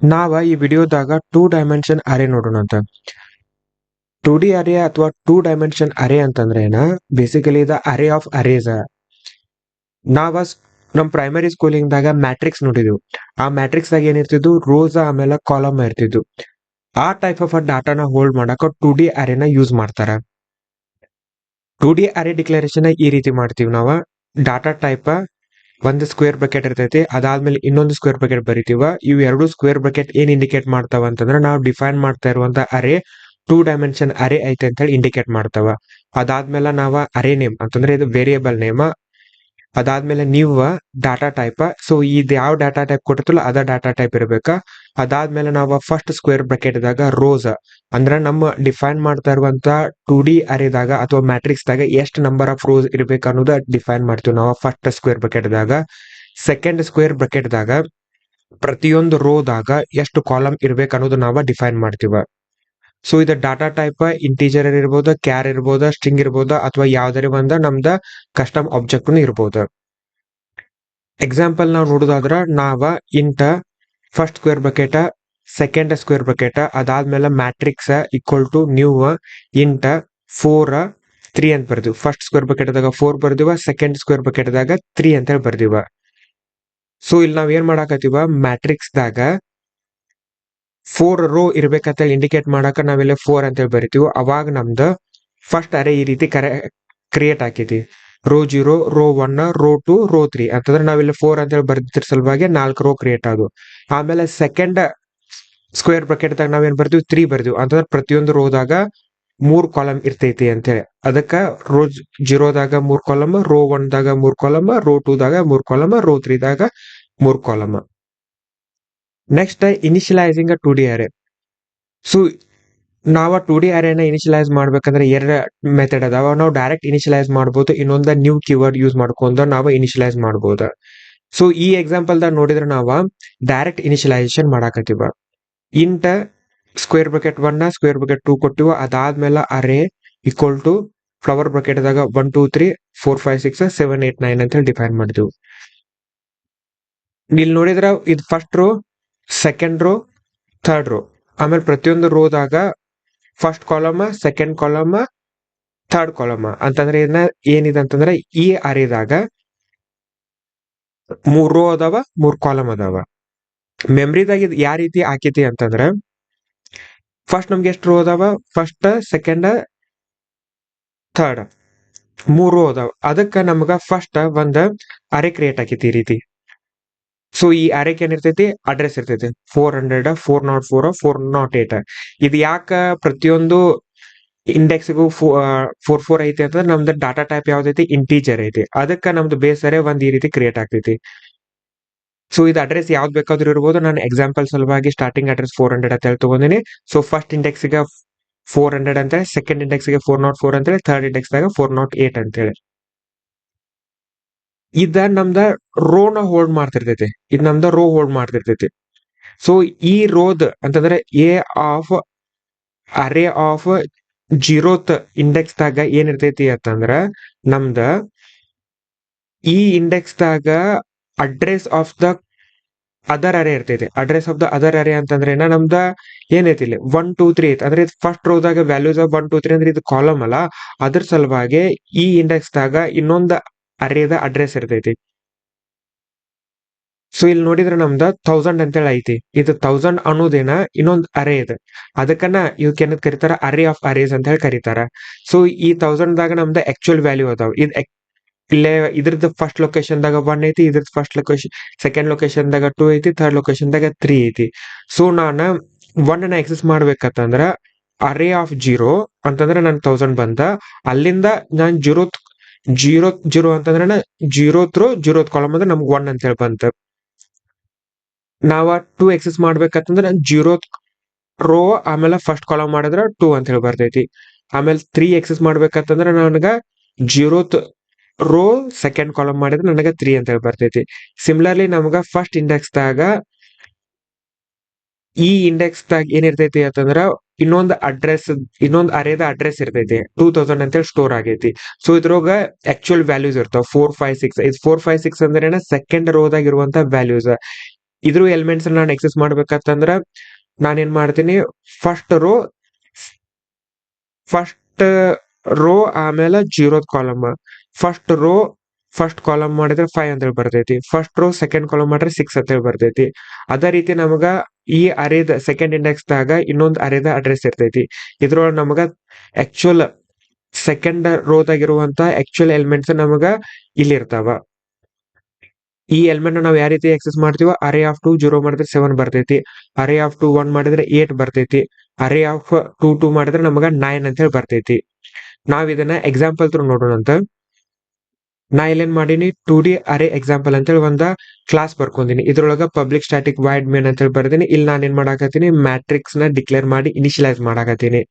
ನಾವ ಈ ವಿಡಿಯೋದಾಗ 2 ಡೈಮೆನ್ಷನ್ ಅರೇ ನೋಡೋಣ ಅಂತ. 2D ಅರೇ ಅಥವಾ 2 ಡೈಮೆನ್ಷನ್ ಅರೇ ಅಂತಂದ್ರೆ ಏನ, basically the array of arrays. ನಾವ ನಮ್ ಪ್ರೈಮರಿ ಸ್ಕೂಲಿಂಗ್ದಾಗ ಮ್ಯಾಟ್ರಿಕ್ಸ್ ನೋಡಿದ್ವಿ. ಆ ಮ್ಯಾಟ್ರಿಕ್ಸ್ ದಾಗ ಏನಿರ್ತಿದ್ವು, ರೋಸ್ ಆಮೇಲೆ ಕಾಲಮ್ ಇರ್ತಿದ್ವು. ಆ ಟೈಪ್ ಆಫ್ ಡಾಟಾನ ಹೋಲ್ಡ್ ಮಾಡಕ 2D ಅರೇನ ಯೂಸ್ ಮಾಡ್ತಾರ. 2D ಅರೇ ಡಿಕ್ಲರೇಷನ್ ಈ ರೀತಿ ಮಾಡ್ತೀವಿ ನಾವ. ಡಾಟಾ ಟೈಪ್ ಒಂದು ಸ್ಕ್ವೇರ್ ಬ್ರಾಕೆಟ್ ಇರ್ತೈತಿ, ಅದಾದ್ಮೇಲೆ ಇನ್ನೊಂದು ಸ್ಕ್ವೇರ್ ಬ್ರಾಕೆಟ್ ಬರಿತೀವ. ಇವು ಎರಡು ಸ್ಕ್ವೇರ್ ಬ್ರಾಕೆಟ್ ಏನ್ ಇಂಡಿಕೇಟ್ ಮಾಡ್ತಾವ ಅಂತಂದ್ರೆ ನಾವು ಡಿಫೈನ್ ಮಾಡ್ತಾ ಇರುವಂತ ಅರೇ 2 ಡೈಮೆನ್ಷನ್ ಅರೇ ಐತೆ ಅಂತ ಹೇಳಿ ಇಂಡಿಕೇಟ್ ಮಾಡ್ತಾವ. ಅದಾದ್ಮೇಲೆ ನಾವ ಅರೇ ನೇಮ್ ಅಂತಂದ್ರೆ ಇದು ವೇರಿಯೇಬಲ್ ನೇಮ್. ಅದಾದ್ಮೇಲೆ ನೀವು ಡಾಟಾ ಟೈಪ್, ಸೊ ಇದು ಯಾವ ಡಾಟಾ ಟೈಪ್ ಕೊಟ್ಟಿರ್ತಲ್ಲ ಅದ ಡಾಟಾ ಟೈಪ್ ಇರ್ಬೇಕಾ. ಅದಾದ್ಮೇಲೆ ನಾವು ಫಸ್ಟ್ ಸ್ಕ್ವೇರ್ ಬ್ರಾಕೆಟ್ ದಾಗ ರೋಸ್ ಅಂದ್ರೆ ನಮ್ಮ ಡಿಫೈನ್ ಮಾಡ್ತಾ ಇರುವಂತ 2D ಅರೇದಾಗ ಅಥವಾ ಮ್ಯಾಟ್ರಿಕ್ಸ್ ದಾಗ ಎಷ್ಟು ನಂಬರ್ ಆಫ್ ರೋಸ್ ಇರ್ಬೇಕು ಅನ್ನೋದು ಡಿಫೈನ್ ಮಾಡ್ತೀವಿ ನಾವು ಫಸ್ಟ್ ಸ್ಕ್ವೇರ್ ಬ್ರಾಕೆಟ್ ದಾಗ. ಸೆಕೆಂಡ್ ಸ್ಕ್ವೇರ್ ಬ್ರಾಕೆಟ್ ದಾಗ ಪ್ರತಿಯೊಂದು ರೋದಾಗ ಎಷ್ಟು ಕಾಲಮ್ ಇರ್ಬೇಕು ಅನ್ನೋದು ನಾವು ಡಿಫೈನ್ ಮಾಡ್ತೀವ. ಸೊ ಇದು ಡಾಟಾ ಟೈಪ್ ಇಂಟೀಜರ್ ಇರ್ಬೋದು, ಕ್ಯಾರ್ ಇರ್ಬೋದು, ಸ್ಟ್ರಿಂಗ್ ಇರ್ಬೋದು, ಅಥವಾ ಯಾವ್ದಾರ ಒಂದ ನಮ್ದ ಕಸ್ಟಮ್ ಆಬ್ಜೆಕ್ಟ್ ಇರ್ಬೋದು. ಎಕ್ಸಾಂಪಲ್ ನಾವು ನೋಡೋದಾದ್ರ ನಾವ int first square bracket, second square bracket, ಅದಾದ್ಮೇಲೆ matrix equal to new int 4 3 ಅಂತ ಬರ್ದಿವ್. ಫಸ್ಟ್ ಸ್ಕ್ವೇರ್ ಬ್ರಾಕೆಟ್ ದಾಗ 4 ಬರ್ದಿವ, ಸೆಕೆಂಡ್ ಸ್ಕ್ವೇರ್ ಬ್ರಾಕೆಟ್ ದಾಗ 3 ಅಂತ ಹೇಳಿ ಬರ್ದಿವ. ಸೊ ಇಲ್ಲಿ ನಾವ್ ಏನ್ ಮಾಡಾಕತ್ತೀವ, ಮ್ಯಾಟ್ರಿಕ್ಸ್ ದಾಗ 4 ರೋ ಇರ್ಬೇಕಂತ ಇಂಡಿಕೇಟ್ ಮಾಡಾಕ ನಾವಿಲ್ಲಿ 4 ಅಂತ ಹೇಳಿ ಬರಿತೀವಿ. ಅವಾಗ ನಮ್ದು ಫಸ್ಟ್ ಅರೇ ಈ ರೀತಿ ಕ್ರಿಯೇಟ್ ಆಕೈತಿ. ರೋ 0, ರೋ 1, ರೋ 2, ರೋ 3 ಅಂತಂದ್ರೆ ನಾವಿಲ್ಲಿ 4 ಅಂತ ಹೇಳಿ ಬರ್ದಿದ್ರ ಸಲುವಾಗಿ 4 ರೋ ಕ್ರಿಯೇಟ್ ಆದವು. ಆಮೇಲೆ ಸೆಕೆಂಡ್ ಸ್ಕ್ವೇರ್ ಬ್ರಾಕೆಟ್ ದಾಗ ನಾವೇನ್ ಬರ್ತೀವಿ, 3 ಬರ್ದಿವಿ ಅಂತಂದ್ರೆ ಪ್ರತಿಯೊಂದು ರೋದಾಗ 3 ಕಾಲಮ್ ಇರ್ತೈತಿ ಅಂತೇಳಿ. ಅದಕ್ಕ ರೋ 0 ದಾಗ 3 ಕಾಲಮ್, ರೋ 1 ದಾಗ 3 ಕಾಲಮ್, ರೋ 2 ದಾಗ 3 ಕಾಲಮ್, ರೋ 3 ದಾಗ 3 ಕಾಲಮ್. ನೆಕ್ಸ್ಟ್ ಇನಿಷಿಯಲೈಸಿಂಗ್ 2D ಅರೇ. ಸೊ ನಾವ 2D ಅರೇನ ಇನಿಷಿಯಲೈಸ್ ಮಾಡ್ಬೇಕಂದ್ರೆ ಎರಡು ಮೆಥಡ್ ಅದಾವ. ನಾವು ಡೈರೆಕ್ಟ್ ಇನಿಷಿಯಲೈಸ್ ಮಾಡ್ಬೋದು, ಇನ್ನೊಂದ ನ್ಯೂ ಕೀವರ್ಡ್ ಯೂಸ್ ಮಾಡ್ಕೊಂಡ ನಾವು ಇನಿಷಿಯಲೈಸ್ ಮಾಡ್ಬೋದು. ಸೊ ಈ ಎಕ್ಸಾಂಪಲ್ ದಾಗ ನೋಡಿದ್ರೆ ನಾವ ಡೈರೆಕ್ಟ್ ಇನಿಷಿಯಲೈಸೇಷನ್ ಮಾಡಾಕತ್ತೀವ. Int square bracket 1 square bracket 2 ಕೊಟ್ಟಿವ. ಅದಾದ್ಮೇಲೆ array equal to flower bracket ದಾಗ 1 2 3 4 5 6 7 8 9 ಅಂತ ಹೇಳಿ ಡಿಫೈನ್ ಮಾಡಿದ್ವಿ. ಇಲ್ಲಿ ನೋಡಿದ್ರ ಇದು first row, second row, third row. ಆಮೇಲೆ ಪ್ರತಿಯೊಂದು ರೋದಾಗ first column, second column, third column ಅಂತಂದ್ರೆ ಏನಿದೆ ಅಂತಂದ್ರೆ ಈ ಅರೇದಾಗ 3 ರೋ ಅದಾವ, 3 ಕಾಲಮ್ ಅದಾವ. ಮೆಮ್ರಿದಾಗ ಇದು ಯಾವ ರೀತಿ ಆಕೈತಿ ಅಂತಂದ್ರ ಫಸ್ಟ್ ನಮ್ಗೆ ಎಷ್ಟು ರೋ ಅದಾವ, ಫಸ್ಟ್ ಸೆಕೆಂಡ್ ಥರ್ಡ್ 3 ರೋ ಅದಾವ. ಅದಕ್ಕ ನಮ್ಗ ಫಸ್ಟ್ ಒಂದ್ ಅರೇ ಕ್ರಿಯೇಟ್ ಆಕೈತಿ ಈ ರೀತಿ. ಸೊ ಈ ಅರೇಕ್ ಏನಿರ್ತೈತಿ, ಅಡ್ರೆಸ್ ಇರ್ತೈತಿ 400 404 408. ಇದು ಯಾಕ ಪ್ರತಿಯೊಂದು ಇಂಡೆಕ್ಸ್ಗೂ 44 ಐತಿ ಅಂತಂದ್ರೆ ನಮ್ದು ಡಾಟಾ ಟೈಪ್ ಯಾವ್ದೈತಿ, ಇಂಟೀಜರ್ ಐತಿ. ಅದಕ್ಕ ನಮ್ದು ಬೇಸ್ ಅರೇ ಒಂದ್ ಈ ರೀತಿ ಕ್ರಿಯೇಟ್ ಆಗ್ತೈತಿ. ಸೊ ಇದು ಅಡ್ರೆಸ್ ಯಾವ್ದು ಬೇಕಾದ್ರೂ ಇರ್ಬೋದು. ನಾನು ಎಕ್ಸಾಂಪಲ್ ಸಲುವಾಗಿ ಸ್ಟಾರ್ಟಿಂಗ್ ಅಡ್ರೆಸ್ 400 ಅಂತ ಹೇಳಿ ತಗೊಂಡಿನಿ. ಸೊ ಫಸ್ಟ್ ಇಂಡೆಕ್ಸ್ ಗೆ 400 ಅಂತೇಳಿ, ಸೆಕೆಂಡ್ ಇಂಡೆಕ್ಸ್ ಗೆ 404 ಅಂತೇಳಿ, ಥರ್ಡ್ ಇಂಡೆಕ್ಸ್ ದಾಗ 408 ಅಂತೇಳಿ. ಇದ ನಮ್ದ ರೋನ ಹೋಲ್ಡ್ ಮಾಡ್ತಿರ್ತೈತಿ. ಇದು ನಮ್ದ ರೋ ಹೋಲ್ಡ್ ಮಾಡ್ತಿರ್ತೈತಿ. ಸೊ ಈ ರೋದ್ ಅಂತಂದ್ರೆ A of array of 0th index ದಾಗ ಏನಿರ್ತೈತಿ ಅಂತಂದ್ರ ನಮ್ದ ಈ ಇಂಡೆಕ್ಸ್ ದಾಗ ಅಡ್ರೆಸ್ ಆಫ್ ದ ಅದರ್ ಅರೇ ಇರ್ತೈತಿ. ಅಡ್ರೆಸ್ ಆಫ್ ದ ಅದರ್ ಅರೇ ಅಂತಂದ್ರೆ ನಮ್ದ ಏನೈತಿ ಇಲ್ಲಿ 1 2 3 ಐತಿ. ಅಂದ್ರೆ ಫಸ್ಟ್ ರೋದಾಗ ವ್ಯಾಲ್ಯೂಸ್ 1 2 3 ಅಂದ್ರೆ ಇದು ಕಾಲಮ್ ಅಲ್ಲ. ಅದ್ರ ಸಲುವಾಗಿ ಈ ಇಂಡೆಕ್ಸ್ ದಾಗ ಇನ್ನೊಂದು ಅರೇದ ಅಡ್ರೆಸ್ ಇರ್ತೈತಿ. ಸೊ ಇಲ್ಲಿ ನೋಡಿದ್ರೆ ನಮ್ದ 1000 ಅಂತೇಳಿ ಐತಿ. ಇದು 1000 ಅನ್ನೋದೇನ ಇನ್ನೊಂದು ಅರೇ ಇದೆ. ಅದಕ್ಕನ್ನ ಇವಕ್ಕೆ ಏನಂತ ಕರೀತಾರ, ಅರೇ ಆಫ್ ಅರೇಸ್ ಅಂತ ಹೇಳಿ ಕರೀತಾರ. ಸೊ ಈ 1000 ದಾಗ ನಮ್ದ ಆಕ್ಚುಯಲ್ ವ್ಯಾಲ್ಯೂ ಅದಾವ. ಇಲ್ಲೇ ಇದ್ರದ್ದು ಫಸ್ಟ್ ಲೊಕೇಶನ್ ದಾಗ 1 ಐತಿ, ಇದ್ರದ್ದು ಫಸ್ಟ್ ಲೊಕೇಶನ್ ಸೆಕೆಂಡ್ ಲೊಕೇಶನ್ ದಾಗ 2 ಐತಿ, ಥರ್ಡ್ ಲೊಕೇಶನ್ ದಾಗ 3 ಐತಿ. ಸೊ ನಾನು 1 ನ ಎಕ್ಸೆಸ್ ಮಾಡ್ಬೇಕಂತಂದ್ರ ಅರೇ ಆಫ್ 0 ಅಂತಂದ್ರೆ ನನ್ 1000 ಬಂದ. ಅಲ್ಲಿಂದ ನಾನ್ 0 ಅಂತಂದ್ರೆ 0th ಕಾಲಮ್ ಅಂದ್ರೆ ನಮ್ಗೆ 1 ಅಂತ ಹೇಳಿ ಬಂತ. ನಾವ 2 ಎಕ್ಸೆಸ್ ಮಾಡ್ಬೇಕಂತಂದ್ರೆ 0th ರೋ ಆಮೇಲೆ ಫಸ್ಟ್ ಕಾಲಮ್ ಮಾಡಿದ್ರ 2 ಅಂತ ಹೇಳಿ ಬರ್ತೈತಿ. ಆಮೇಲೆ 3 ಎಕ್ಸೆಸ್ ಮಾಡ್ಬೇಕಂತಂದ್ರೆ ನನಗ 0th ರೋ ಸೆಕೆಂಡ್ ಕಾಲಮ್ ಮಾಡಿದ್ರೆ ನನಗೆ 3 ಅಂತ ಹೇಳಿ ಬರ್ತೈತಿ. ಸಿಮಿಲರ್ಲಿ ನಮ್ಗ ಫಸ್ಟ್ ಇಂಡೆಕ್ಸ್ ದಾಗ ಈ ಇಂಡೆಕ್ಸ್ ದಾಗ ಏನಿರ್ತೈತಿ ಅಂತಂದ್ರ ಇನ್ನೊಂದು ಅರೇದ ಅಡ್ರೆಸ್ ಇರ್ತೈತಿ 2000 ಅಂತೇಳಿ ಸ್ಟೋರ್ ಆಗೈತಿ. ಸೊ ಇದ್ರೊಳಗ ಆಕ್ಚುಯಲ್ ವ್ಯಾಲ್ಯೂಸ್ ಇರ್ತಾವ 4 5 6. ಇದು 4 5 6 ಅಂದ್ರೆ ಸೆಕೆಂಡ್ ರೋದಾಗ ಇರುವಂತ ವ್ಯಾಲ್ಯೂಸ್. ಇದ್ರ ಎಲಿಮೆಂಟ್ಸ್ ನಾನು ಎಕ್ಸೆಸ್ ಮಾಡ್ಬೇಕಂತಂದ್ರ ನಾನೇನ್ ಮಾಡ್ತೀನಿ, ಫಸ್ಟ್ ರೋ ಫಸ್ಟ್ ರೋ ಆಮೇಲೆ ಜೀರೋದ್ column, first row first column ಮಾಡಿದ್ರೆ 5 ಅಂತ ಹೇಳಿ ಬರ್ತೈತಿ, ಫಸ್ಟ್ ರೋ ಸೆಕೆಂಡ್ ಕಾಲಮ್ ಮಾಡಿದ್ರೆ 6 ಅಂತ ಹೇಳಿ ಬರ್ತೈತಿ. ಅದೇ ರೀತಿ ನಮಗ ಈ ಅರೇದ ಸೆಕೆಂಡ್ ಇಂಡೆಕ್ಸ್ ದಾಗ ಇನ್ನೊಂದು ಅರೇದ ಅಡ್ರೆಸ್ ಇರ್ತೈತಿ. ಇದ್ರೊಳಗೆ ನಮಗ ಆಕ್ಚುಯಲ್ ಸೆಕೆಂಡ್ ರೋದಾಗಿರುವಂತ ಆಕ್ಚುಯಲ್ ಎಲಿಮೆಂಟ್ಸ್ ನಮಗ ಇಲ್ಲಿ ಇರ್ತಾವ. ಈ ಎಲಿಮೆಂಟ್ ನಾವು ಯಾವ ರೀತಿ ಎಕ್ಸೆಸ್ ಮಾಡ್ತೀವೋ, ಅರೇ ಆಫ್ 2 0 ಮಾಡಿದ್ರೆ 7 ಬರ್ತೈತಿ, ಅರೇ ಆಫ್ 2 1 ಮಾಡಿದ್ರೆ 8 ಬರ್ತೈತಿ, ಅರೇ ಆಫ್ 2 ಮಾಡಿದ್ರೆ ನಮಗ 9 ಅಂತ ಹೇಳಿ ಬರ್ತೈತಿ. ನಾವ್ ಇದನ್ನ ಎಕ್ಸಾಂಪಲ್ ತ್ರೂ ನೋಡೋಣ ಅಂತ. ನಾ ಇಲ್ಲೇನ್ ಮಾಡೀನಿ, 2D ಅರೇ ಎಕ್ಸಾಂಪಲ್ ಅಂತ ಹೇಳಿ ಒಂದ ಕ್ಲಾಸ್ ಬರ್ಕೊಂಡಿನಿ. ಇದ್ರೊಳಗ ಪಬ್ಲಿಕ್ ಸ್ಟಾಟಿಕ್ ವೈಡ್ ಮೇನ್ ಅಂತ ಹೇಳಿ ಬರ್ದೀನಿ. ಇಲ್ಲಿ ನಾನು ಏನ್ ಮಾಡಾಕತ್ತೀನಿ, ಮ್ಯಾಟ್ರಿಕ್ಸ್ ನ ಡಿಕ್ಲೇರ್ ಮಾಡಿ ಇನಿಷಿಯಲೈಸ್ ಮಾಡಾಕತ್ತೀನಿ.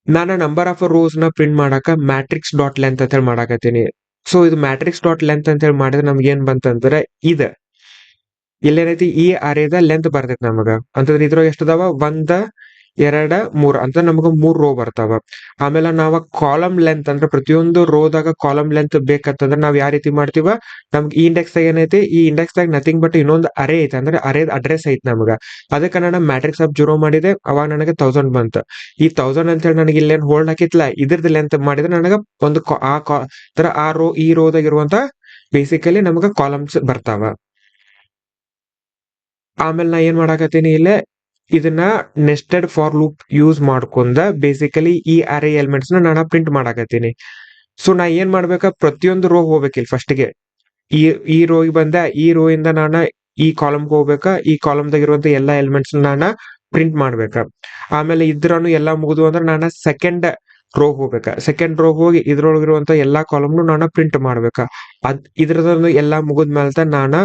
ನಾನು ನಂಬರ್ ಆಫ್ ರೋಸ್ ನ ಪ್ರಿಂಟ್ ಮಾಡಾಕ ಮ್ಯಾಟ್ರಿಕ್ಸ್ ಡಾಟ್ ಲೆಂತ್ ಅಂತ ಹೇಳಿ ಮಾಡಾಕತ್ತೀನಿ. ಸೊ ಇದು ಮ್ಯಾಟ್ರಿಕ್ಸ್ ಡಾಟ್ ಲೆಂತ್ ಅಂತ ಹೇಳಿ ಮಾಡಿದ್ರೆ ನಮ್ಗೆ ಏನ್ ಬಂತಂದ್ರೆ ಇಲ್ಲೇನೈತಿ, ಈ ಅರೇದ ಲೆಂತ್ ಬರ್ತೈತಿ ನಮಗ. ಅಂತಂದ್ರೆ ಇದ್ರೊಳಗೆ ಎಷ್ಟದಾವ, 1 2 3 ಅಂತ ನಮಗ 3 ರೋ ಬರ್ತಾವ. ಆಮೇಲೆ ನಾವ ಕಾಲಮ್ ಲೆಂತ್ ಅಂದ್ರೆ ಪ್ರತಿಯೊಂದು ರೋದಾಗ ಕಾಲಮ್ ಲೆಂತ್ ಬೇಕಂತಂದ್ರೆ ನಾವ್ ಯಾವ ರೀತಿ ಮಾಡ್ತೀವ, ನಮ್ಗೆ ಈ ಇಂಡೆಕ್ಸ್ ದಾಗ ಏನೈತಿ, ಈ ಇಂಡೆಕ್ಸ್ ದಾಗ ನಥಿಂಗ್ ಬಟ್ ಇನ್ನೊಂದು ಅರೇ ಐತಿ, ಅಂದ್ರೆ ಅರೇದ ಅಡ್ರೆಸ್ ಐತಿ ನಮಗ. ಅದಕ್ಕೆ ನಾನು ಮ್ಯಾಟ್ರಿಕ್ಸ್ ಆಫ್ 0 ಮಾಡಿದೆ, ಅವಾಗ ನನಗೆ 1000 ಬಂತು. ಈ 1000 ಅಂತ ಹೇಳಿ ನನಗೆ ಇಲ್ಲೇನ್ ಹೋಲ್ಡ್ ಹಾಕಿತ್ಲ, ಇದ್ರದ್ದು ಲೆಂತ್ ಮಾಡಿದ್ರೆ ನನಗ ಒಂದು ಆ ರೋ ಈ ರೋದಾಗ ಇರುವಂತ ಬೇಸಿಕಲಿ ನಮಗ ಕಾಲಮ್ಸ್ ಬರ್ತಾವ. ಆಮೇಲೆ ನಾ ಏನ್ ಮಾಡಾಕತ್ತೀನಿ, ಇಲ್ಲೇ ಇದನ್ನ ನೆಸ್ಟೆಡ್ ಫಾರ್ ಲೂಪ್ ಯೂಸ್ ಮಾಡ್ಕೊಂಡ ಬೇಸಿಕಲಿ ಈ ಅರೇ ಎಲಿಮೆಂಟ್ಸ್ ನಾನು ಪ್ರಿಂಟ್ ಮಾಡಾಕತ್ತೀನಿ. ಸೊ ನಾ ಏನ್ ಮಾಡ್ಬೇಕ, ಪ್ರತಿಯೊಂದು ರೋ ಹೋಗ್ಬೇಕಿಲ್ಲ ಫಸ್ಟ್ಗೆ, ಈ ರೋಗೆ ಬಂದ, ಈ ರೋ ಇಂದ ನಾನು ಈ ಕಾಲಮ್ಗೆ ಹೋಗ್ಬೇಕ, ಈ ಕಾಲಮ್ದಾಗ ಇರುವಂತ ಎಲ್ಲಾ ಎಲಿಮೆಂಟ್ಸ್ ನಾನು ಪ್ರಿಂಟ್ ಮಾಡ್ಬೇಕ. ಆಮೇಲೆ ಇದ್ರನು ಎಲ್ಲಾ ಮುಗಿದು ಅಂದ್ರೆ ನಾನು ಸೆಕೆಂಡ್ ರೋ ಹೋಗ್ಬೇಕ, ಸೆಕೆಂಡ್ ರೋ ಹೋಗಿ ಇದ್ರೊಳಗಿರುವಂತ ಎಲ್ಲಾ ಕಾಲಮ್ನು ನಾನು ಪ್ರಿಂಟ್ ಮಾಡ್ಬೇಕ. ಇದ್ರದೊಂದು ಎಲ್ಲಾ ಮುಗಿದ್ಮೇಲೆ ನಾನು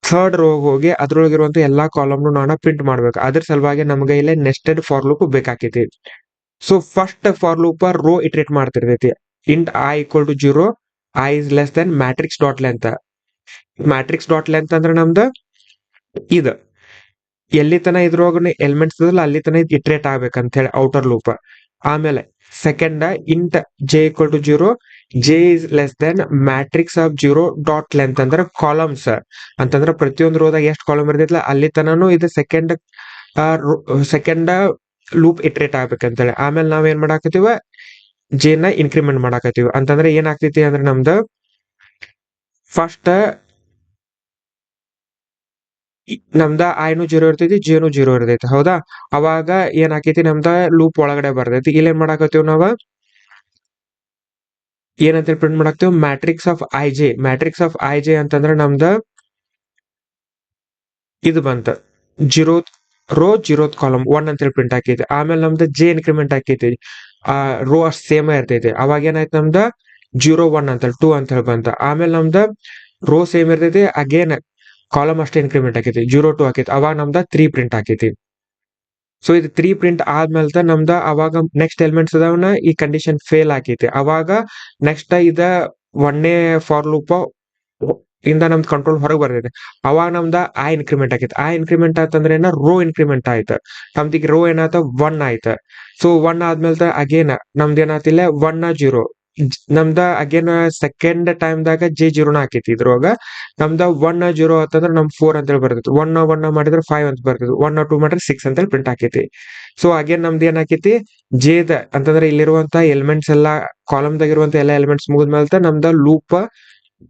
ಥರ್ಡ್ ರೋ ಹೋಗಿ ಅದ್ರೊಳಗಿರುವಂತ ಎಲ್ಲಾ ಕಾಲಮ್ನು ನಾನು ಪ್ರಿಂಟ್ ಮಾಡ್ಬೇಕು. ಅದ್ರ ಸಲುವಾಗಿ ನಮ್ಗೆ ಇಲ್ಲಿ ನೆಸ್ಟೆಡ್ ಫಾರ್ ಲೂಪ್ ಬೇಕಾಕೈತಿ. So first for loop row iterate ಮಾಡ್ತಿರ್ತೈತಿ. Int i equal to 0, i is less than matrix dot length. Matrix dot length ಅಂದ್ರೆ ನಮ್ದು ಇದು ಎಲ್ಲಿ ತನ ಇದ್ರೊಳಗ ಎಲಿಮೆಂಟ್ಸ್ ಅಲ್ಲಿ ತನ ಇಟ್ರೇಟ್ ಆಗ್ಬೇಕಂತ ಹೇಳಿ ಔಟರ್ ಲೂಪ್. ಆಮೇಲೆ second int j equal to 0, j is less than matrix of 0 dot length ಅಂದ್ರೆ ಕಾಲಮ್ಸ್. ಅಂತಂದ್ರೆ ಪ್ರತಿಯೊಂದು ರೋದಾಗ ಎಷ್ಟು ಕಾಲಮ್ ಇರ್ತೈತಿಲ್ಲ ಅಲ್ಲಿ ತನನು ಇದು ಸೆಕೆಂಡ್ ಲೂಪ್ ಇಟ್ರೇಟ್ ಆಗ್ಬೇಕಂತೇಳಿ. ಆಮೇಲೆ ನಾವ್ ಏನ್ ಮಾಡಾಕತ್ತೀವ, ಜೆ ನ ಇನ್ಕ್ರಿಮೆಂಟ್ ಮಾಡಾಕತ್ತೀವ. ಅಂತಂದ್ರೆ ಏನಾಗ್ತೈತಿ ಅಂದ್ರೆ ನಮ್ದು ಫಸ್ಟ್ ನಮ್ದ ಐನು 0 ಇರ್ತೈತಿ, ಜೇನು 0 ಇರ್ತೈತಿ, ಹೌದಾ. ಅವಾಗ ಏನ್ ಆಕೈತಿ, ನಮ್ದ ಲೂಪ್ ಒಳಗಡೆ ಬರ್ತೈತಿ. ಇಲ್ಲಿ ಏನ್ ಮಾಡಾಕತ್ತೀವಿ ನಾವ, ಏನಂತ ಪ್ರಿಂಟ್ ಮಾಡಾಕ್ತಿವ್, matrix of i j. Matrix of i j ಅಂತಂದ್ರೆ ನಮ್ದ ಇದು ಬಂತ 0th ರೋ 0th ಕಾಲಮ್ 1 ಅಂತೇಳಿ ಪ್ರಿಂಟ್ ಹಾಕೈತಿ. ಆಮೇಲೆ ನಮ್ದು ಜೆ ಇನ್ಕ್ರಿಮೆಂಟ್ ಹಾಕೈತಿ, ಆ ರೋ ಅಷ್ಟು ಸೇಮ್ ಇರ್ತೈತಿ. ಅವಾಗ ಏನಾಯ್ತು, ನಮ್ದ 0 1 ಅಂತ 2 ಅಂತ ಹೇಳಿ ಬಂತ. ಆಮೇಲೆ ನಮ್ದ ರೋ ಸೇಮ್ ಇರ್ತೈತಿ, ಅಗೇನ್ ಕಾಲಮ್ ಅಷ್ಟೇ ಇನ್ಕ್ರಿಮೆಂಟ್ ಆಕೈತಿ, 0 2 ಆಕೈತಿ. ಅವಾಗ ನಮ್ದ 3 ಪ್ರಿಂಟ್ ಆಕೈತಿ. ಸೊ ಇದು 3 ಪ್ರಿಂಟ್ ಆದ್ಮೇಲೆ ನಮ್ದ ಅವಾಗ ನೆಕ್ಸ್ಟ್ ಎಲಿಮೆಂಟ್ಸ್ ಅದಾವನ ಈ ಕಂಡೀಷನ್ ಫೇಲ್ ಆಕೈತಿ. ಅವಾಗ ನೆಕ್ಸ್ಟ್ ಇದ ಒಂದೇ ಫಾರ್ ಲೂಪ್ ಇಂದ ನಮ್ದು ಕಂಟ್ರೋಲ್ ಹೊರಗೆ ಬರ್ತೈತಿ. ಅವಾಗ ನಮ್ದ ಐ ಇನ್ಕ್ರಿಮೆಂಟ್ ಆಕೈತಿ. ಐ ಇನ್ಕ್ರಿಮೆಂಟ್ ಆತಂದ್ರೆ ಏನ, ರೋ ಇನ್ಕ್ರಿಮೆಂಟ್ ಆಯ್ತು. ನಮ್ದೀಗ ರೋ ಏನಾಯ್ತ 1 ಆಯ್ತು. ಸೊ 1 ಆದ್ಮೇಲೆ ಅಗೇನ್ ನಮ್ದು ಏನಾತಿಲ್ಲ 1 0. ನಮ್ದ ಅಗೇನ್ ಸೆಕೆಂಡ್ ಟೈಮ್ ದಾಗ ಜೆ 0 ಹಾಕೈತಿ. ಇದ್ರೊಳಗ ನಮ್ದ 1 0 ಆತಂದ್ರೆ ನಮ್ 4 ಅಂತೇಳಿ ಬರ್ತೈತಿ. 1 1 ಮಾಡಿದ್ರೆ 5 ಅಂತ ಬರ್ತೈತಿ, 1 2 ಮಾಡಿದ್ರೆ 6 ಅಂತೇಳಿ ಪ್ರಿಂಟ್ ಆಕೈತಿ. ಸೊ ಅಗೇನ್ ನಮ್ದು ಏನ್ ಹಾಕೈತಿ, ಜೇದ ಅಂತಂದ್ರೆ ಇಲ್ಲಿರುವಂತ ಎಲಿಮೆಂಟ್ಸ್ ಎಲ್ಲಾ ಕಾಲಮ್ ದಾಗಿರುವಂತ ಎಲ್ಲಾ ಎಲಿಮೆಂಟ್ಸ್ ಮುಗಿದ್ಮೇಲೆ ನಮ್ದ ಲೂಪ್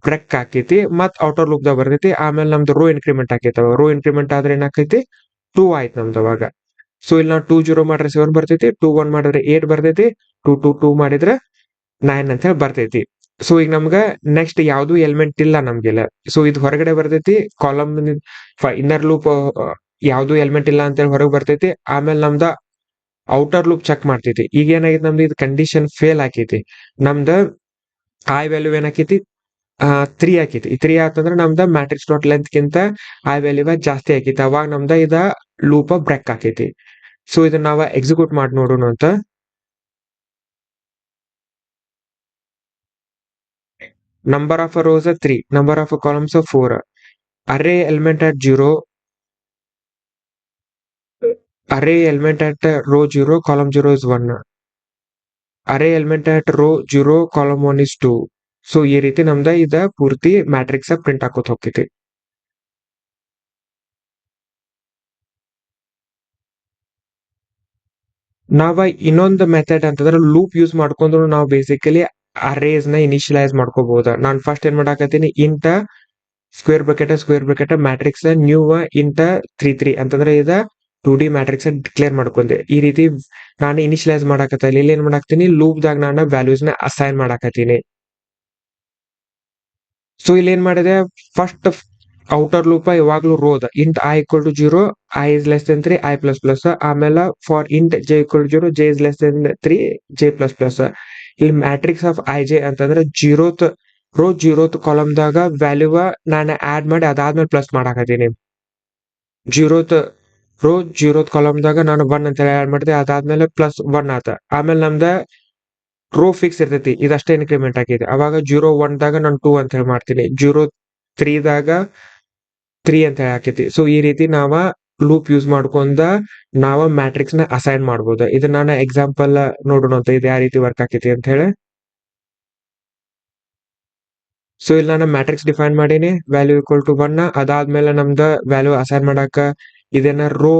ಬ್ರೇಕ್ ಆಕೈತಿ, ಮತ್ ಔಟರ್ ಲೂಪ್ ದಾಗ ಬರ್ತೈತಿ. ಆಮೇಲೆ ನಮ್ದು ರೋ ಇನ್ಕ್ರಿಮೆಂಟ್ ಆಕೈತಿ. ರೋ ಇನ್ಕ್ರಿಮೆಂಟ್ ಆದ್ರೆ ಏನಾಕೈತಿ, 2 ಆಯ್ತು ನಮ್ದು ಅವಾಗ. ಸೊ ಇಲ್ಲಿ ನಾವು 2 0 ಮಾಡಿದ್ರೆ 7 ಬರ್ತೈತಿ, 2 1 ಮಾಡಿದ್ರೆ 8 ಬರ್ತೈತಿ, 2 2 2 ಮಾಡಿದ್ರೆ 9 ಅಂತ ಹೇಳಿ ಬರ್ತೈತಿ. ಸೊ ಈಗ ನಮ್ಗ ನೆಕ್ಸ್ಟ್ ಯಾವ್ದು ಎಲಿಮೆಂಟ್ ಇಲ್ಲ ನಮ್ಗೆಲ್ಲ. ಸೊ ಇದು ಹೊರಗಡೆ ಬರ್ತೈತಿ, ಕಾಲಮ್ ಇನ್ನರ್ ಲೂಪ್ ಯಾವ್ದು ಎಲಿಮೆಂಟ್ ಇಲ್ಲ ಅಂತ ಹೇಳಿ ಹೊರಗೆ ಬರ್ತೈತಿ. ಆಮೇಲೆ ನಮ್ದ ಔಟರ್ ಲೂಪ್ ಚೆಕ್ ಮಾಡ್ತೈತಿ. ಈಗ ಏನಾಗೈತಿ, ನಮ್ದು ಇದು ಕಂಡೀಷನ್ ಫೇಲ್ ಆಕೈತಿ. ನಮ್ದ ಐ ವ್ಯಾಲ್ಯೂ ಏನಾಕೈತಿ, 3 ಆಕೈತಿ. 3 ಆತಂದ್ರೆ ನಮ್ದ ಮ್ಯಾಟ್ರಿಕ್ಸ್ ಡಾಟ್ ಲೆಂತ್ ಗಿಂತ ಐ ವ್ಯಾಲ್ಯೂ ಜಾಸ್ತಿ ಆಕೈತಿ. ಅವಾಗ ನಮ್ದ ಇದ ಲೂಪ್ ಬ್ರೇಕ್ ಆಕೈತಿ. ಸೊ ಇದನ್ನ ನಾವ ಎಕ್ಸಿಕ್ಯೂಟ್ ಮಾಡಿ ನೋಡೋಣ ಅಂತ. Number of rows 3, number of columns 4, array element at 0, array element at row 0, column 0 is 1, array element at row 0, column 1 is 2. So ಈ ರೀತಿ ನಮ್ದ ಇದ ಪೂರ್ತಿ ಮ್ಯಾಟ್ರಿಕ್ಸ್ ಪ್ರಿಂಟ್ ಹಾಕೋತ್ ಹೋಗ್ತೈತಿ. ನಾವ ಇನ್ನೊಂದು ಮೆಥಡ್ ಅಂತಂದ್ರೆ ಲೂಪ್ ಯೂಸ್ ಮಾಡ್ಕೊಂಡ್ರು ನಾವು ಬೇಸಿಕಲಿ ಅರೇಸ್ ನ ಇನಿಷಿಯಲೈಸ್ ಮಾಡ್ಕೋಬಹುದು. ನಾನು ಫಸ್ಟ್ ಏನ್ ಮಾಡಾಕತ್ತೀನಿ, ಇಂಟ ಸ್ಕ್ವೇರ್ ಬ್ರಾಕೆಟ್ ಮ್ಯಾಟ್ರಿಕ್ಸ್ ನ್ಯೂ ಇಂಟ 3 ಅಂತಂದ್ರೆ ಇದ 2D ಮ್ಯಾಟ್ರಿಕ್ಸ್ ಡಿಕ್ಲೇರ್ ಮಾಡ್ಕೊಂಡೆ. ಈ ರೀತಿ ನಾನು ಇನಿಷಿಯಲೈಸ್ ಮಾಡಾಕತ್ತ. ಇಲ್ಲಿ ಏನ್ ಮಾಡಾಕ್ತೀನಿ, ಲೂಪ್ ದಾಗ ನಾನು ವ್ಯಾಲ್ಯೂಸ್ ನ ಅಸೈನ್ ಮಾಡಾಕತ್ತೀನಿ. ಸೊ ಇಲ್ಲಿ ಏನ್ ಮಾಡಿದೆ, ಫಸ್ಟ್ ಔಟರ್ ಲೂಪ್ ಯಾವಾಗ್ಲೂ ರೋದ int i equal to 0, i is less than 3, i plus plus. ಆಮೇಲೆ for int j equal to 0, j is less than 3, j plus plus. ಇಲ್ಲಿ ಮ್ಯಾಟ್ರಿಕ್ಸ್ ಆಫ್ ಐ ಜೆ ಅಂತಂದ್ರೆ 0th row 0th ಕಾಲಮ್ದಾಗ value ನಾನು add ಮಾಡಿ ಅದಾದ್ಮೇಲೆ plus ಮಾಡಾಕತ್ತೀನಿ. 0th row 0th ಕಾಲಮ್ದಾಗ ನಾನು 1 ಅಂತ ಹೇಳಿ ಆಡ್ ಮಾಡಿದೆ, ಅದಾದ್ಮೇಲೆ ಪ್ಲಸ್ 1 ಆತ. ಆಮೇಲೆ ನಮ್ದ ರೋ ಫಿಕ್ಸ್ ಇರ್ತೈತಿ, ಇದಷ್ಟೇ ಇನ್ಕ್ರಿಮೆಂಟ್ ಆಗಿದೆ. ಅವಾಗ 0 1 ದಾಗ ನಾನು 2 ಅಂತ ಹೇಳಿ ಮಾಡ್ತೀನಿ, 0 3 ದಾಗ 3 ಅಂತ ಹೇಳಿ ಹಾಕೈತಿ. ಸೊ ಈ ರೀತಿ ನಾವ ಲೂಪ್ ಯೂಸ್ ಮಾಡ್ಕೊಂಡ ನಾವ ಮ್ಯಾಟ್ರಿಕ್ಸ್ ನ ಅಸೈನ್ ಮಾಡ್ಬೋದು. ಇದು ನಾನು ಎಕ್ಸಾಂಪಲ್ ನೋಡೋಣ ಅಂತ, ಇದು ಯಾವ ರೀತಿ ವರ್ಕ್ ಆಕೈತಿ ಅಂತ ಹೇಳಿ. ಸೊ ಇಲ್ಲಿ ನಾನು ಮ್ಯಾಟ್ರಿಕ್ಸ್ ಡಿಫೈನ್ ಮಾಡೀನಿ, ವ್ಯಾಲ್ಯೂ ಈಕ್ವಲ್ ಟು 1. ಅದಾದ್ಮೇಲೆ ನಮ್ದ ವ್ಯಾಲ್ಯೂ ಅಸೈನ್ ಮಾಡಾಕ ಇದನ್ನ ರೋ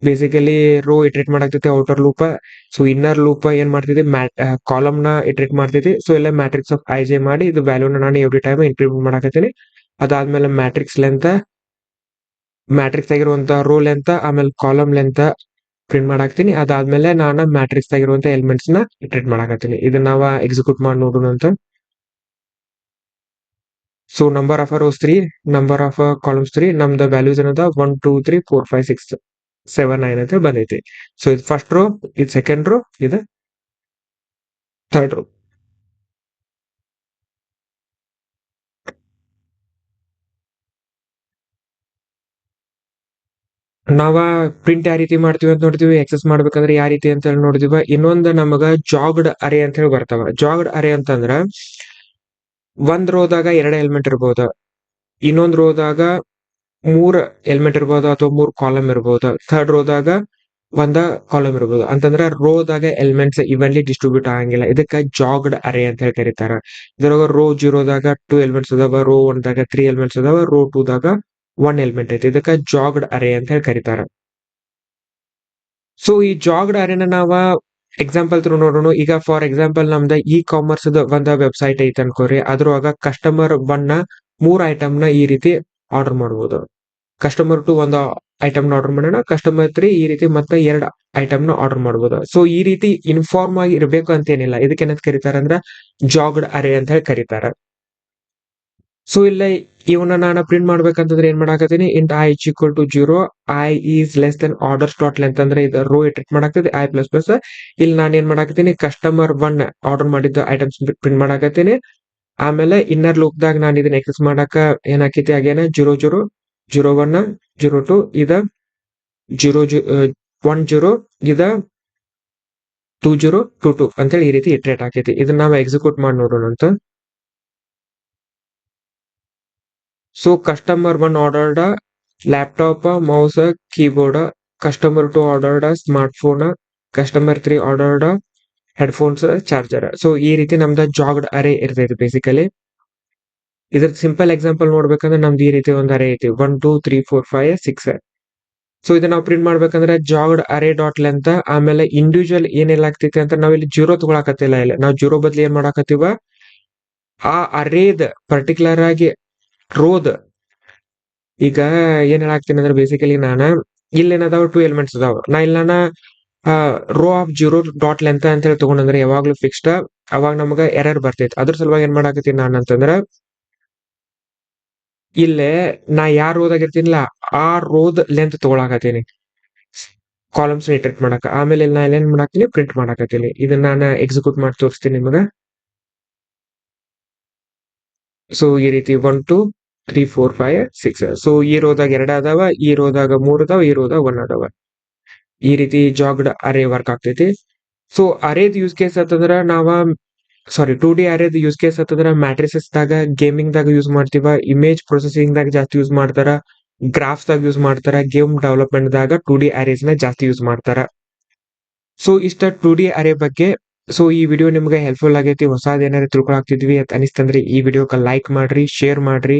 ಬೇಸಿಕಲಿ ರೋ ಇಟ್ರೇಟ್ ಮಾಡಾಕ್ತೈತಿ outer loop. So inner loop ಏನ್ ಮಾಡ್ತೈತಿ, ಕಾಲಮ್ ನ ಇಟ್ರೇಟ್ ಮಾಡ್ತೈತಿ. ಸೊ ಇಲ್ಲ ಮ್ಯಾಟ್ರಿಕ್ಸ್ ಆಫ್ ಐ ಜೆ ಮಾಡಿ ಇದು ವ್ಯಾಲ್ಯೂನ ನಾನು ಎವ್ರಿ ಟೈಮ್ ಇಂಕ್ರಿಮೆಂಟ್ ಮಾಡಾಕತ್ತೀನಿ. ಅದಾದ್ಮೇಲೆ ಮ್ಯಾಟ್ರಿಕ್ಸ್ ಆಗಿರುವಂತ ರೋ ಲೆಂತ್ ಆಮೇಲೆ ಕಾಲಮ್ ಲೆಂತ್ ಪ್ರಿಂಟ್ ಮಾಡಾಕ್ತೀನಿ. ಅದಾದ್ಮೇಲೆ ನಾನು ಮ್ಯಾಟ್ರಿಕ್ಸ್ ಆಗಿರುವಂತ ಎಲಿಮೆಂಟ್ಸ್ ನ ಇಟ್ರೇಟ್ ಮಾಡಾಕತ್ತೀನಿ. ಇದನ್ನ ನಾವ ಎಕ್ಸಿಕ್ಯೂಟ್ ಮಾಡಿ ನೋಡೋಣ ಅಂತ. So number of rows 3, number of columns 3, ನಮ್ದು ವ್ಯಾಲ್ಯೂಸ್ ಏನದ 1 2 3 4 5 6 7 9 ಅಂತ ಬಂದೈತಿ. ಸೊ ಇದು ಫಸ್ಟ್ ರೋ, ಇದು ಸೆಕೆಂಡ್ ರೋ, ಇದು ಥರ್ಡ್ ರೋ. ನಾವ ಪ್ರಿಂಟ್ ಯಾವ ರೀತಿ ಮಾಡ್ತೀವಿ ಅಂತ ನೋಡ್ತೀವಿ, ಎಕ್ಸೆಸ್ ಮಾಡ್ಬೇಕಂದ್ರೆ ಯಾವ ರೀತಿ ಅಂತ ಹೇಳಿ ನೋಡ್ತೀವಿ. ಇನ್ನೊಂದು ನಮಗ ಜಾಗ್ಡ್ ಅರೇ ಅಂತ ಹೇಳಿ ಬರ್ತಾವ. ಜಾಗ್ಡ್ ಅರೇ ಅಂತಂದ್ರ ಒಂದ್ ರೋದಾಗ 2 ಎಲಿಮೆಂಟ್ ಇರ್ಬೋದು, ಇನ್ನೊಂದ್ ರೋದಾಗ 3 ಎಲಿಮೆಂಟ್ ಇರ್ಬೋದು ಅಥವಾ 3 ಕಾಲಮ್ ಇರ್ಬೋದು, ಥರ್ಡ್ ರೋದಾಗ ಒಂದ ಕಾಲಮ್ ಇರ್ಬೋದು. ಅಂತಂದ್ರ ರೋದಾಗ ಎಲಿಮೆಂಟ್ಸ್ ಇವೆನ್ಲಿ ಡಿಸ್ಟ್ರಿಬ್ಯೂಟ್ ಆಗಂಗಿಲ್ಲ. ಇದಕ್ಕ ಜಾಗ್ಡ್ ಅರೇ ಅಂತ ಹೇಳಿ ಕರೀತಾರ. ಇದ್ರೊಳಗ ರೋ 0ದಾಗ 2 ಎಲಿಮೆಂಟ್ಸ್ ಅದಾವ, ರೋ 1 ದಾಗ 3 ಎಲಿಮೆಂಟ್ಸ್ ಅದಾವ, ರೋ 2 ದಾಗ 1 ಎಲಿಮೆಂಟ್ ಐತಿ. ಇದಕ್ಕ ಜಾಗ್ಡ್ ಅರೇ ಅಂತ ಹೇಳಿ ಕರೀತಾರ. ಸೊ ಈ ಜಾಗ್ಡ್ ಅರೇನ ನಾವ ಎಕ್ಸಾಂಪಲ್ ತ್ರೂ ನೋಡೋಣ. ಈಗ ಫಾರ್ ಎಕ್ಸಾಂಪಲ್ ನಮ್ದ ಇ ಕಾಮರ್ಸ್ ಒಂದ ವೆಬ್ಸೈಟ್ ಐತೆ ಅನ್ಕೋರಿ, ಅದ್ರೊಳಗ ಕಸ್ಟಮರ್ 1 3 ಐಟಮ್ ನ ಈ ರೀತಿ ಆರ್ಡರ್ ಮಾಡಬಹುದು. ಕಸ್ಟಮರ್ 2 ಒಂದು ಐಟಮ್ ನ ಆರ್ಡರ್ ಮಾಡೋಣ, ಕಸ್ಟಮರ್ 3 ಈ ರೀತಿ ಮತ್ತೆ 2 ಐಟಮ್ ನ ಆರ್ಡರ್ ಮಾಡಬಹುದು. ಸೊ ಈ ರೀತಿ ಇನ್ಫಾರ್ಮ್ ಆಗಿ ಇರ್ಬೇಕು ಅಂತ ಏನಿಲ್ಲ. ಇದಕ್ಕೆ ಏನಂತ ಕರೀತಾರ ಅಂದ್ರ ಜಾಗ್ಡ್ ಅರೇ ಅಂತ ಹೇಳಿ ಕರೀತಾರ. ಸೊ ಇಲ್ಲ ಇವನ್ನ ನಾನು ಪ್ರಿಂಟ್ ಮಾಡ್ಬೇಕಂತಂದ್ರೆ ಏನ್ ಮಾಡಾಕತ್ತೀನಿ, int i is equal to 0, i is less than orders dot length ಅಂದ್ರೆ ಇದು ರೋ ಇಟ್ರೇಟ್ ಮಾಡಾಕತ್ತೀನಿ ಐ ಪ್ಲಸ್ ಪ್ಲಸ್. ಇಲ್ಲಿ ನಾನು ಏನ್ ಮಾಡಾಕತ್ತೀನಿ, ಕಸ್ಟಮರ್ 1 ಆರ್ಡರ್ ಮಾಡಿದ್ದ ಐಟಮ್ಸ್ ಪ್ರಿಂಟ್ ಮಾಡಾಕತ್ತೀನಿ. ಆಮೇಲೆ ಇನ್ನರ್ ಲೂಪ್ ದಾಗ ನಾನು ಇದನ್ನ ಎಕ್ಸೆಸ್ ಮಾಡಾಕ ಏನ್ ಹಾಕೈತಿ, ಆಗೇನ 0 0 0 1 0 2 ಇದ 0 1 0 ಇದ 2 0 2 2 ಅಂತೇಳಿ ಈ ರೀತಿ ಇಟ್ರೇಟ್ ಹಾಕೈತಿ. ಇದನ್ನ ನಾವು ಎಕ್ಸಿಕ್ಯೂಟ್ ಮಾಡಿ ನೋಡೋಣ ಅಂತ. So customer 1 ordered laptop, mouse, keyboard. Customer 2 ordered smart phone. Customer 3 ordered headphones, charger. So ಈ ರೀತಿ ನಮ್ದು ಜಾಗ್ಡ್ ಅರೇ ಇರ್ತೈತಿ ಬೇಸಿಕಲಿ. ಇದ್ರ ಸಿಂಪಲ್ ಎಕ್ಸಾಂಪಲ್ ನೋಡ್ಬೇಕಂದ್ರೆ ನಮ್ದು ಈ ರೀತಿ ಒಂದು ಅರೇ ಐತಿ 1 2 3 4 5 6. ಸೊ ಇದನ್ನ ನಾವು ಪ್ರಿಂಟ್ ಮಾಡ್ಬೇಕಂದ್ರೆ ಜಾಗ್ಡ್ ಅರೇ ಡಾಟ್ ಲೆಂತ್ ಆಮೇಲೆ ಇಂಡಿವಿಜುವಲ್ ಏನೆಲ್ಲ ಆಗ್ತೈತಿ ಅಂತ ನಾವ್ ಇಲ್ಲಿ 0 ತಗೊಳಕತ್ತಿಲ್ಲ. ಇಲ್ಲ ನಾವು 0 ಬದ್ಲಿ ಏನ್ ಮಾಡಾಕತ್ತೀವ, ಆ ಅರೇದ್ ಪರ್ಟಿಕ್ಯುಲರ್ ಆಗಿ ರೋದ್. ಈಗ ಏನ್ ಹೇಳಾಕ್ತೀನಿ ಅಂದ್ರೆ ಬೇಸಿಕಲಿ ನಾನು ಇಲ್ಲಿ ಏನದಾವ 2 ಎಲಿಮೆಂಟ್ಸ್ ಅದಾವ. ನಾ ಇಲ್ಲ ರೋ ಆಫ್ 0 ಡಾಟ್ ಲೆಂತ್ ಅಂತ ಹೇಳಿ ತಗೊಂಡ್ರೆ ಯಾವಾಗ್ಲೂ ಫಿಕ್ಸ್ಡ್, ಅವಾಗ ನಮಗ ಎರರ್ ಬರ್ತೈತಿ. ಅದ್ರ ಸಲುವಾಗಿ ಏನ್ ಮಾಡಾಕತ್ತೀನಿ ನಾನು ಅಂತಂದ್ರ, ಇಲ್ಲೇ ನಾ ಯಾರ್ ರೋದಾಗ ಇರ್ತೀನಿಲ್ಲ ಆ ರೋದ್ ಲೆಂತ್ ತಗೊಳಕತ್ತೀನಿ ಕಾಲಮ್ಸ್ ಇಟ್ರೇಟ್ ಮಾಡಾಕ. ಆಮೇಲೆ ನಾ ಏನ್ ಮಾಡಾಕ್ತೀನಿ, ಪ್ರಿಂಟ್ ಮಾಡಾಕತ್ತೀನಿ. ಇದನ್ನ ನಾನು ಎಕ್ಸಿಕ್ಯೂಟ್ ಮಾಡಿ ತೋರಿಸ್ತೀನಿ ನಿಮಗ. ಸೊ ಈ ರೀತಿ 1 2 3 4 5 6. ಸೊ ಈ ರೋದಾಗ 2 ಅದಾವ, ಈ ರೋದಾಗ 3 ಅದಾವ, ಈ ರೋದಾಗ 1 ಅದಾವ. ಈ ರೀತಿ ಜಾಗ್ಡ್ ಅರೇ ವರ್ಕ್ ಆಗ್ತೈತಿ. ಸೊ ಅರೇದ್ ಯೂಸ್ ಕೇಸ್ ಅಂತಂದ್ರ ನಾವ 2D ಅರೇದ್ ಯೂಸ್ ಕೇಸ್ ಅಂತಂದ್ರ ಮ್ಯಾಟ್ರಿಸಸ್ ದಾಗ, ಗೇಮಿಂಗ್ ದಾಗ ಯೂಸ್ ಮಾಡ್ತೀವ, ಇಮೇಜ್ ಪ್ರೊಸೆಸಿಂಗ್ ದಾಗ ಜಾಸ್ತಿ ಯೂಸ್ ಮಾಡ್ತಾರ, ಗ್ರಾಫ್ಸ್ ದಾಗ ಯೂಸ್ ಮಾಡ್ತಾರ, ಗೇಮ್ ಡೆವಲಪ್ಮೆಂಟ್ ದಾಗ 2D ಅರೇಸ್ ನ ಜಾಸ್ತಿ ಯೂಸ್ ಮಾಡ್ತಾರ. ಸೊ ಇಷ್ಟ 2D ಅರೇ ಬಗ್ಗೆ. ಸೊ ಈ ವಿಡಿಯೋ ನಿಮ್ಗೆ ಹೆಲ್ಪ್ಫುಲ್ ಆಗೈತಿ, ಹೊಸದ್ ಏನಾರ ತಿಳ್ಕೊಳಾಕ್ತಿದ್ವಿ ಅಂತ ಅನಿಸ್ತಂದ್ರೆ ಈ ವಿಡಿಯೋಕ್ಕೆ ಲೈಕ್ ಮಾಡ್ರಿ, ಶೇರ್ ಮಾಡ್ರಿ,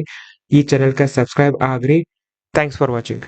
ಈ ಚಾನೆಲ್ಗೆ subscribe agri. Thanks for watching.